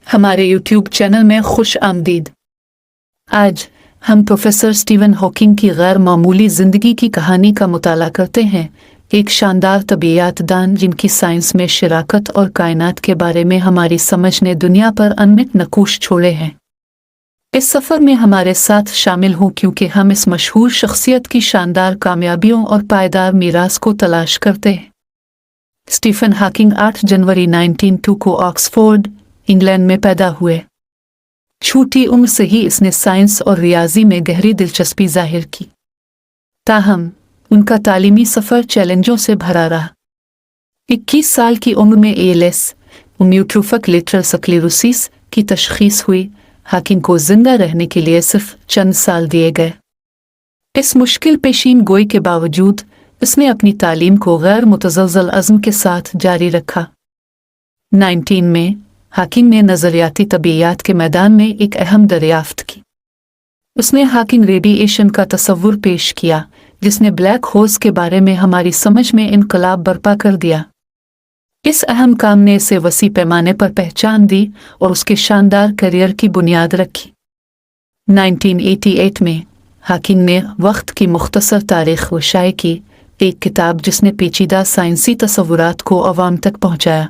हमारे YouTube channel में खुश आमदीद। आज हम प्रोफेसर स्टीवन हॉकिंग की गैर मामूली ज़िंदगी की कहानी का मुताला करते हैं, एक शानदार तबीयतदान जिनकी साइंस में शराकत और कायनात के बारे में हमारी समझ ने दुनिया पर अनमित नकूश छोड़े हैं। इस सफ़र में हमारे साथ शामिल हों क्योंकि हम इस मशहूर शख्सियत की शानदार कामयाबियों और पायदार मीरास को तलाश करते हैं। स्टीफन हॉकिंग 8 जनवरी 1902 को ऑक्सफोर्ड, इंग्लैंड में पैदा हुए। छोटी उम्र से ही इसने साइंस और रियाजी में गहरी दिलचस्पी जाहिर की। ताहम उनका तालीमी सफ़र चैलेंजों से भरा रहा। 21 साल की उम्र में ALS अम्योट्रोफिक लेटरल स्क्लेरोसिस की तशख़ीस हुई। हॉकिंग को जिंदा रहने के लिए सिर्फ चंद साल दिए गए। इस मुश्किल पेशीन गोई के बावजूद इसने अपनी तालीम को गैर मुतज़लज़ल अज़्म के साथ जारी रखा। 19 में हॉकिंग ने नज़रियाती तबीयत के मैदान में एक अहम दरियाफ्त की। उसने हॉकिंग रेडिएशन का तस्वुर पेश किया जिसने ब्लैक होल्स के बारे में हमारी समझ में इनकलाब बर्पा कर दिया। इस अहम काम ने इसे वसी पैमाने पर पहचान दी और उसके शानदार करियर की बुनियाद रखी। 1988 में हॉकिंग ने वक्त की मुख्तसर तारीख़ शाये की एक किताब जिसने पेचीदा साइंसी तस्वुरात को अवाम तक पहुँचाया।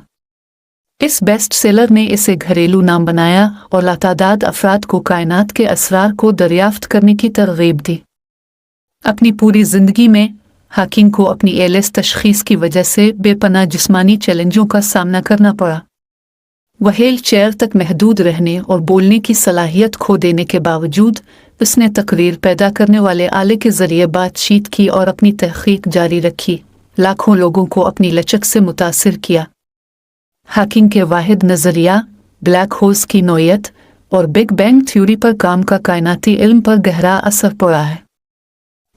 इस बेस्ट सेलर ने इसे घरेलू नाम बनाया और लातादाद अफराद को कायनात के असरार को दरियाफ्त करने की तरगीब दी। अपनी पूरी ज़िंदगी में हॉकिंग को अपनी ALS तशख़ीस की वजह से बेपनाह जिस्मानी चैलेंजों का सामना करना पड़ा। वह व्हील चेयर तक महदूद रहने और बोलने की सलाहियत खो देने के बावजूद उसने तकरीर पैदा करने वाले आले के ज़रिए बातचीत की और अपनी तहक़ीक़ जारी रखी, लाखों लोगों को अपनी लचक से मुतासिर किया। हॉकिंग के वाहिद नज़रिया, ब्लैक होल्स की नौयत और बिग बैंग थ्योरी पर काम का कायनाती इल्म पर गहरा असर पड़ा है।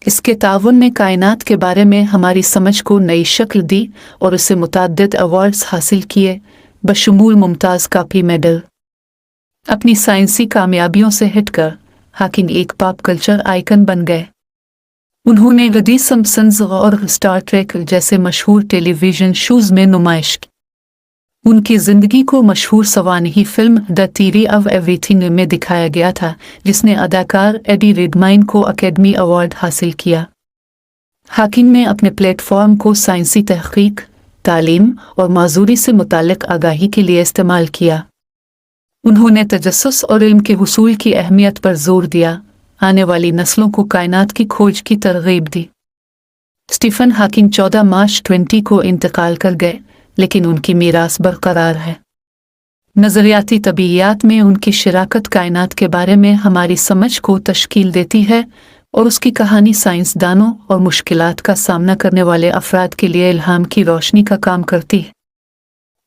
इसके ताउन ने कायनात के बारे में हमारी समझ को नई शक्ल दी और उसे मुतअद्दिद अवार्ड्स हासिल किए, बशमूल मुमताज़ कॉपी मेडल। अपनी साइंसी कामयाबियों से हटकर हॉकिंग एक पॉप कल्चर आइकन बन गए। उन्होंने द सिम्पसन्स और स्टार ट्रेक जैसे मशहूर टेलीविज़न शोज़ में नुमाइश की। उनकी ज़िंदगी को मशहूर सवानही film the theory of everything में दिखाया गया था जिसने अदाकार एडी रेडमाइन को अकेडमी अवार्ड हासिल किया। हॉकिंग ने अपने प्लेटफॉर्म को साइंसी तहक़ीक़, तालीम और माजूरी से मुताल्लिक़ आगाही के लिए इस्तेमाल किया। उन्होंने तजस्सुस और इल्म के हुसूल की अहमियत पर जोर दिया, आने वाली नस्लों को कायनात की खोज की तरग़ीब दी। स्टीफन हॉकिंग 14 मार्च 20 को इंतकाल कर गए, लेकिन उनकी मीरास बरकरार है। नज़रियाती तबीयत में उनकी शराकत कायनात के बारे में हमारी समझ को तश्कील देती है और उसकी कहानी साइंसदानों और मुश्किलात का सामना करने वाले अफराद के लिए इल्हाम की रोशनी का काम करती है।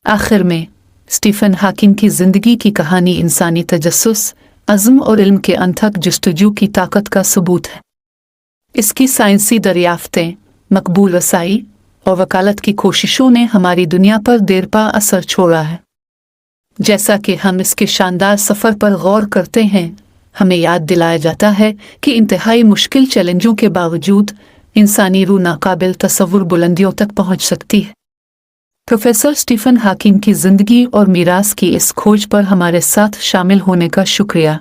आखिर में स्टीफन हॉकिंग की ज़िंदगी की कहानी इंसानी तजस्सुस, अज़्म और इल्म के अनथक जस्तजू की ताकत का सबूत है। इसकी साइंसी दरियाफ्तें, मकबूल वसाई और वकालत की कोशिशों ने हमारी दुनिया पर देरपा असर छोड़ा है। जैसा कि हम इसके शानदार सफ़र पर गौर करते हैं, हमें याद दिलाया जाता है कि इंतहाई मुश्किल चैलेंजों के बावजूद इंसानी रूह नाकाबिल तसव्वुर बुलंदियों तक पहुंच सकती है। प्रोफेसर स्टीफन हॉकिंग की ज़िंदगी और मीरास की इस खोज पर हमारे साथ शामिल होने का शुक्रिया।